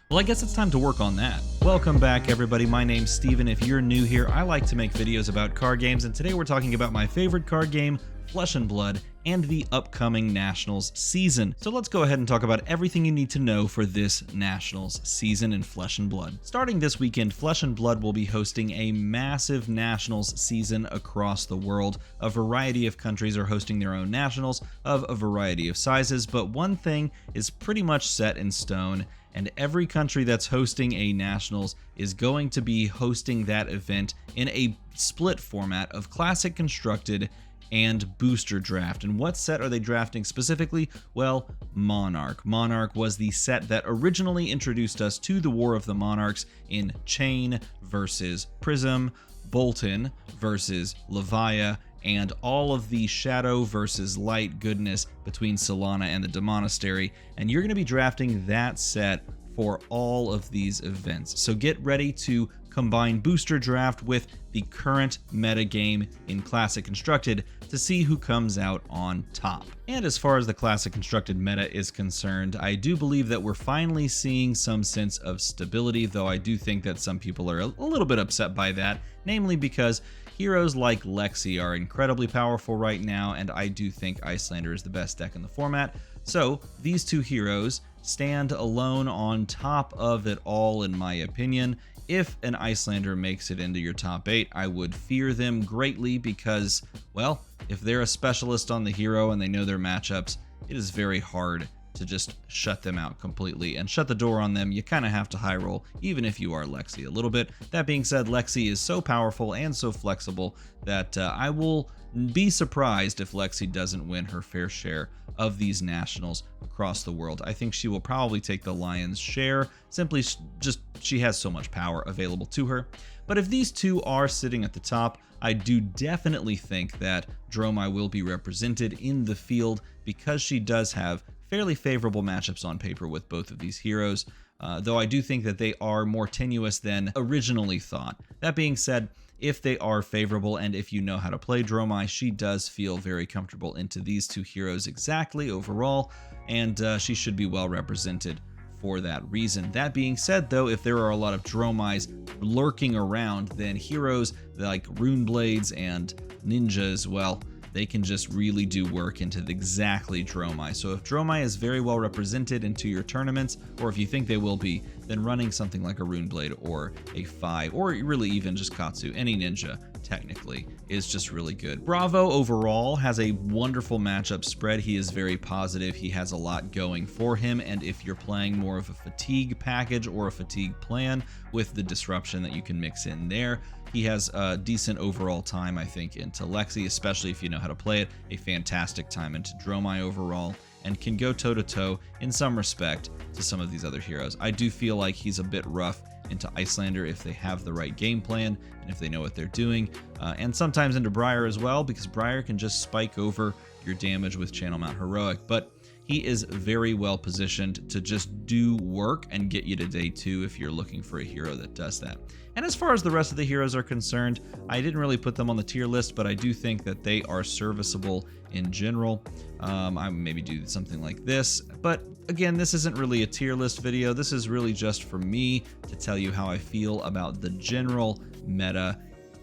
Well, I guess it's time to work on that. Welcome back, everybody. My name's Steven. If you're new here, I like to make videos about card games, and today we're talking about my favorite card game, Flesh and Blood, and the upcoming Nationals season. So let's go ahead and talk about everything you need to know for this Nationals season in Flesh and Blood. Starting this weekend, Flesh and Blood will be hosting a massive Nationals season across the world. A variety of countries are hosting their own Nationals of a variety of sizes, but one thing is pretty much set in stone, and every country that's hosting a Nationals is going to be hosting that event in a split format of Classic Constructed and Booster Draft. And what set are they drafting specifically? Well, Monarch. Monarch was the set that originally introduced us to the War of the Monarchs in Chain versus Prism, Boltyn versus Levia, and all of the shadow versus light goodness between Solana and the Daemonastery. And you're going to be drafting that set for all of these events. So get ready to combine Booster Draft with the current meta game in Classic Constructed to see who comes out on top. And as far as the Classic Constructed meta is concerned, I do believe that we're finally seeing some sense of stability, though I do think that some people are a little bit upset by that, namely because heroes like Lexi are incredibly powerful right now, and I do think Iyslander is the best deck in the format. So these two heroes stand alone on top of it all, in my opinion. If an Iyslander makes it into your top 8, I would fear them greatly because, well, if they're a specialist on the hero and they know their matchups, it is very hard to just shut them out completely and shut the door on them. You kind of have to high roll, even if you are Lexi a little bit. That being said, Lexi is so powerful and so flexible that I will be surprised if Lexi doesn't win her fair share of these Nationals across the world. I think she will probably take the lion's share, simply just she has so much power available to her. But if these two are sitting at the top, I do definitely think that Dromai will be represented in the field because she does have fairly favorable matchups on paper with both of these heroes, though I do think that they are more tenuous than originally thought. That being said, if they are favorable and if you know how to play Dromai, she does feel very comfortable into these two heroes exactly overall, and she should be well represented for that reason. That being said, though, if there are a lot of Dromais lurking around, then heroes like Runeblades and Ninjas, well, they can just really do work into exactly Dromai. So if Dromai is very well represented into your tournaments, or if you think they will be, then running something like a Runeblade or a Fi, or really even just Katsu, any ninja technically, is just really good. Bravo overall has a wonderful matchup spread. He is very positive. He has a lot going for him, and if you're playing more of a fatigue package or a fatigue plan with the disruption that you can mix in there, he has a decent overall time, I think, into Lexi, especially if you know how to play it, a fantastic time into Dromai overall, and can go toe-to-toe in some respect to some of these other heroes. I do feel like he's a bit rough into Iyslander if they have the right game plan and if they know what they're doing, and sometimes into Briar as well, because Briar can just spike over your damage with Channel Mount Heroic, but he is very well positioned to just do work and get you to day 2 if you're looking for a hero that does that. And as far as the rest of the heroes are concerned, I didn't really put them on the tier list, but I do think that they are serviceable in general. I maybe do something like this, but again, this isn't really a tier list video. This is really just for me to tell you how I feel about the general meta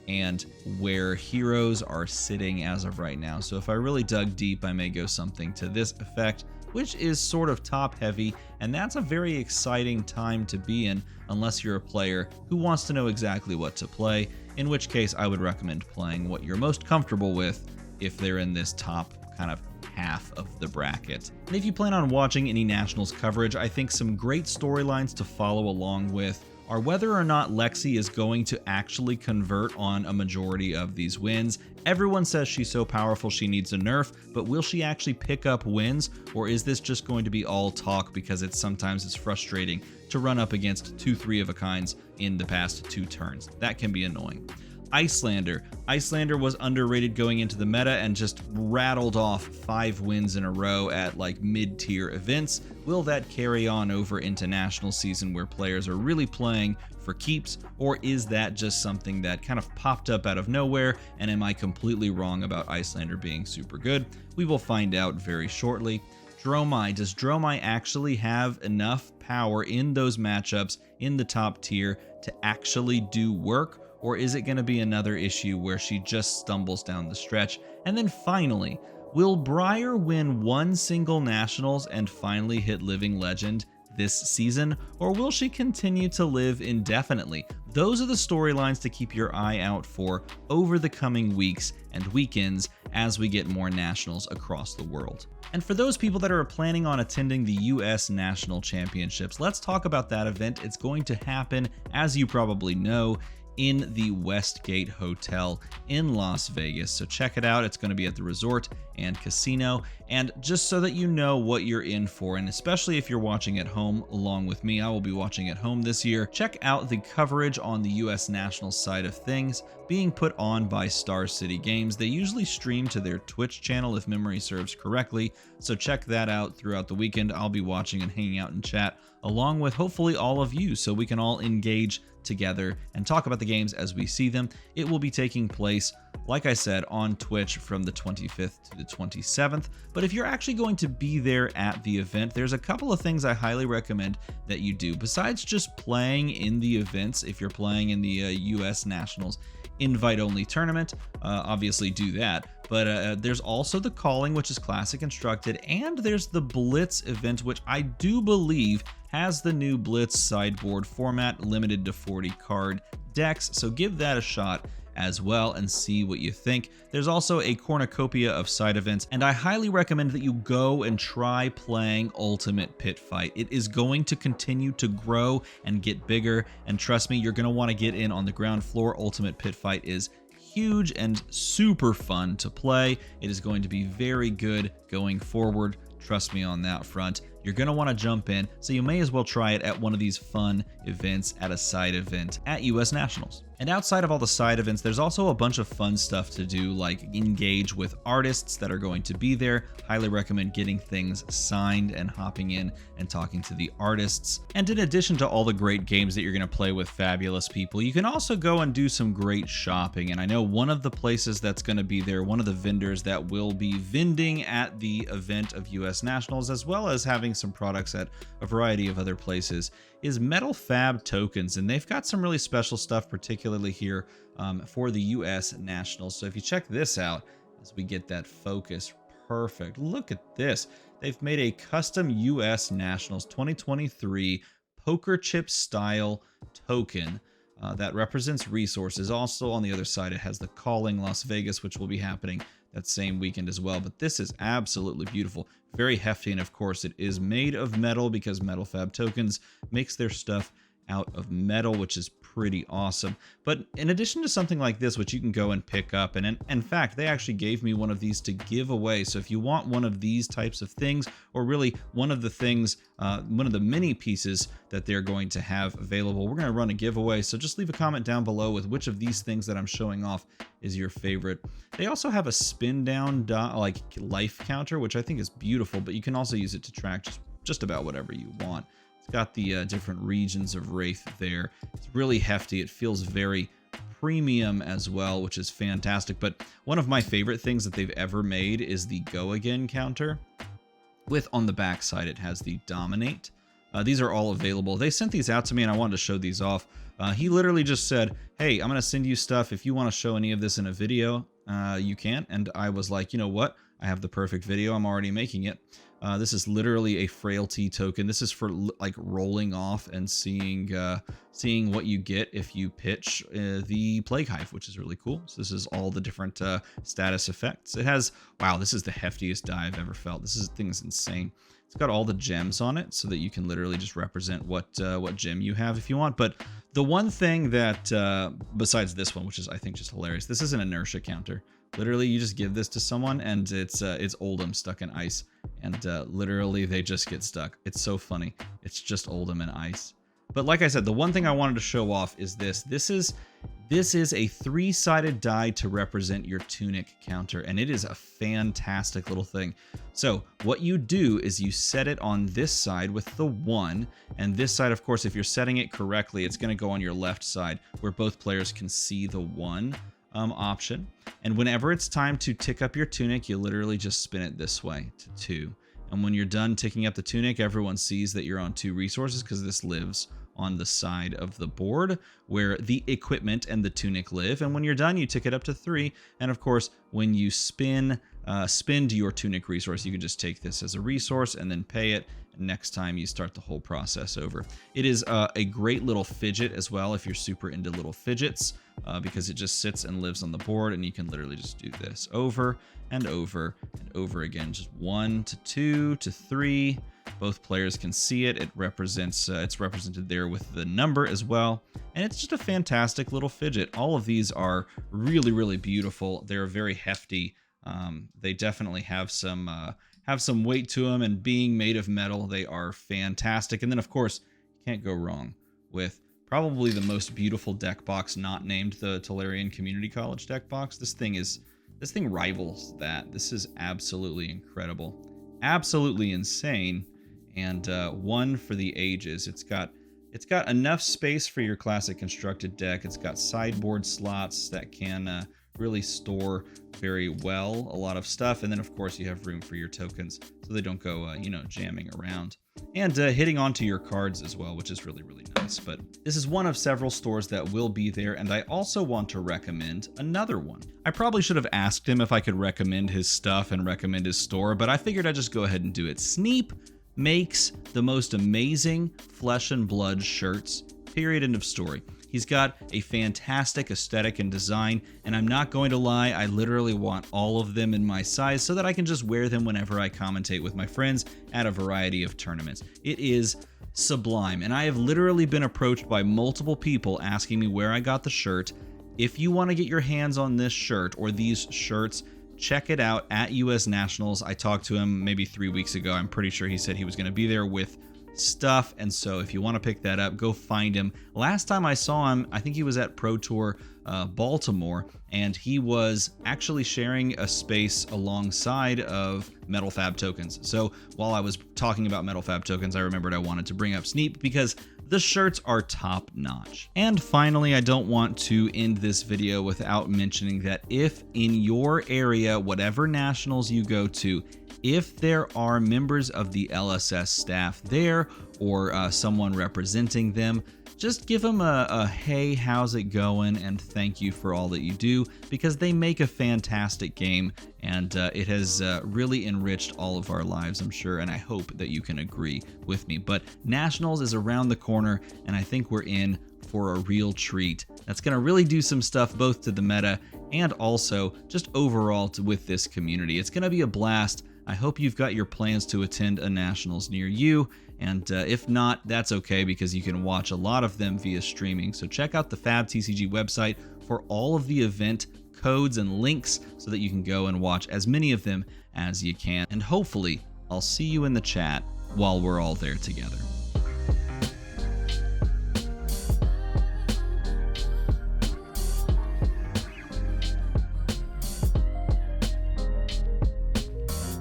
and where heroes are sitting as of right now. So if I really dug deep, I may go something to this effect, which is sort of top heavy, and that's a very exciting time to be in unless you're a player who wants to know exactly what to play, in which case I would recommend playing what you're most comfortable with if they're in this top kind of half of the bracket. And if you plan on watching any Nationals coverage, I think some great storylines to follow along with are whether or not Lexi is going to actually convert on a majority of these wins. Everyone says she's so powerful she needs a nerf, but will she actually pick up wins, or is this just going to be all talk because sometimes it's frustrating to run up against 2 3-of-a-kinds in the past 2 turns? That can be annoying. Iyslander. Iyslander was underrated going into the meta and just rattled off 5 wins in a row at like mid-tier events. Will that carry on over into national season where players are really playing for keeps, or is that just something that kind of popped up out of nowhere, and am I completely wrong about Iyslander being super good? We will find out very shortly. Dromai. Does Dromai actually have enough power in those matchups in the top tier to actually do work? Or is it going to be another issue where she just stumbles down the stretch? And then finally, will Briar win one single Nationals and finally hit Living Legend this season, or will she continue to live indefinitely? Those are the storylines to keep your eye out for over the coming weeks and weekends as we get more Nationals across the world. And for those people that are planning on attending the US National Championships, let's talk about that event. It's going to happen, as you probably know, in the Westgate Hotel in Las Vegas. So check it out. It's going to be at the resort and casino. And just so that you know what you're in for, and especially if you're watching at home along with me, I will be watching at home this year. Check out the coverage on the US National side of things being put on by Star City Games. They usually stream to their Twitch channel if memory serves correctly. So check that out throughout the weekend. I'll be watching and hanging out in chat along with hopefully all of you so we can all engage together and talk about the games as we see them. It will be taking place, like I said, on Twitch from the 25th to the 27th. But if you're actually going to be there at the event, there's a couple of things I highly recommend that you do. Besides just playing in the events, if you're playing in the US Nationals invite-only tournament, obviously do that. But there's also the Calling, which is Classic Constructed, and there's the Blitz event, which I do believe has the new Blitz sideboard format, limited to 40 card decks. So give that a shot as well and see what you think. There's also a cornucopia of side events, and I highly recommend that you go and try playing Ultimate Pit Fight. It is going to continue to grow and get bigger, and trust me, you're going to want to get in on the ground floor. Ultimate Pit Fight is huge and super fun to play. It is going to be very good going forward. Trust me on that front. You're going to want to jump in, so you may as well try it at one of these fun events at a side event at US Nationals. And outside of all the side events, there's also a bunch of fun stuff to do, like engage with artists that are going to be there. Highly recommend getting things signed and hopping in and talking to the artists. And in addition to all the great games that you're going to play with fabulous people, you can also go and do some great shopping. And I know one of the places that's going to be there, one of the vendors that will be vending at the event of US Nationals, as well as having some products at a variety of other places, is Metal Fab Tokens. And they've got some really special stuff, particularly here for the US Nationals. So if you check this out, as we get that focus perfect, look at this. They've made a custom US Nationals 2023 poker chip style token that represents resources. Also on the other side, it has the Calling Las Vegas, which will be happening that same weekend as well. But this is absolutely beautiful, very hefty, and of course it is made of metal because Metal Fab Tokens makes their stuff out of metal, which is pretty awesome. But in addition to something like this, which you can go and pick up, and in fact, they actually gave me one of these to give away. So if you want one of these types of things, or really one of the things, one of the mini pieces that they're going to have available, we're going to run a giveaway. So just leave a comment down below with which of these things that I'm showing off is your favorite. They also have a spin down like life counter, which I think is beautiful, but you can also use it to track just about whatever you want. It's got the different regions of Wraith there. It's really hefty. It feels very premium as well, which is fantastic. But one of my favorite things that they've ever made is the Go Again counter. With on the back side, it has the Dominate. These are all available. They sent these out to me and I wanted to show these off. He literally just said, hey, I'm going to send you stuff. If you want to show any of this in a video, you can. And I was like, you know what? I have the perfect video. I'm already making it. This is literally a frailty token. This is for like rolling off and seeing what you get if you pitch the Plague Hive, which is really cool. So this is all the different status effects. It has, wow, this is the heftiest die I've ever felt. This thing is insane. It's got all the gems on it so that you can literally just represent what gem you have if you want. But the one thing that, besides this one, which is I think just hilarious, this is an inertia counter. Literally, you just give this to someone and it's Oldhim stuck in ice. And literally, they just get stuck. It's so funny. It's just Oldhim and ice. But like I said, the one thing I wanted to show off is this. This is a three-sided die to represent your tunic counter, and it is a fantastic little thing. So what you do is you set it on this side with the 1, and this side, of course, if you're setting it correctly, it's going to go on your left side where both players can see the 1 option. And whenever it's time to tick up your tunic, you literally just spin it this way to 2. And when you're done ticking up the tunic, everyone sees that you're on 2 resources because this lives on the side of the board where the equipment and the tunic live. And when you're done, you tick it up to 3. And of course, when you spend your tunic resource, you can just take this as a resource and then pay it. And next time you start the whole process over. It is a great little fidget as well if you're super into little fidgets, because it just sits and lives on the board, and you can literally just do this over and over and over again. Just 1 to 2 to 3. Both players can see it. It represents, it's represented there with the number as well. And it's just a fantastic little fidget. All of these are really, really beautiful. They're very hefty. They definitely have some weight to them, and being made of metal, they are fantastic. And then of course, you can't go wrong with probably the most beautiful deck box not named the Tolarian Community College deck box. This thing rivals that. This is absolutely incredible. Absolutely insane. And one for the ages. It's got enough space for your classic constructed deck. It's got sideboard slots that can really store very well a lot of stuff, and then of course you have room for your tokens so they don't go jamming around, and hitting onto your cards as well, which is really, really nice. But this is one of several stores that will be there, and I also want to recommend another one. I probably should have asked him if I could recommend his stuff and recommend his store, but I figured I'd just go ahead and do it. Sneap makes the most amazing Flesh and Blood shirts, period, end of story. He's got a fantastic aesthetic and design, and I'm not going to lie, I literally want all of them in my size so that I can just wear them whenever I commentate with my friends at a variety of tournaments. It is sublime, and I have literally been approached by multiple people asking me where I got the shirt. If you want to get your hands on this shirt or these shirts, check it out at US Nationals. I talked to him maybe 3 weeks ago. I'm pretty sure he said he was going to be there with stuff, and so if you want to pick that up, go find him. Last time I saw him, I think he was at Pro Tour Baltimore, and he was actually sharing a space alongside of Metal Fab Tokens. So while I was talking about Metal Fab Tokens, I remembered I wanted to bring up Sneap because the shirts are top notch. And finally, I don't want to end this video without mentioning that if in your area, whatever nationals you go to, if there are members of the LSS staff there or someone representing them, just give them a hey, how's it going, and thank you for all that you do, because they make a fantastic game, and it has really enriched all of our lives, I'm sure, and I hope that you can agree with me. But Nationals is around the corner, and I think we're in for a real treat. That's going to really do some stuff both to the meta and also just overall with this community. It's going to be a blast. I hope you've got your plans to attend a Nationals near you, and if not, that's okay, because you can watch a lot of them via streaming. So check out the FabTCG website for all of the event codes and links so that you can go and watch as many of them as you can. And hopefully, I'll see you in the chat while we're all there together.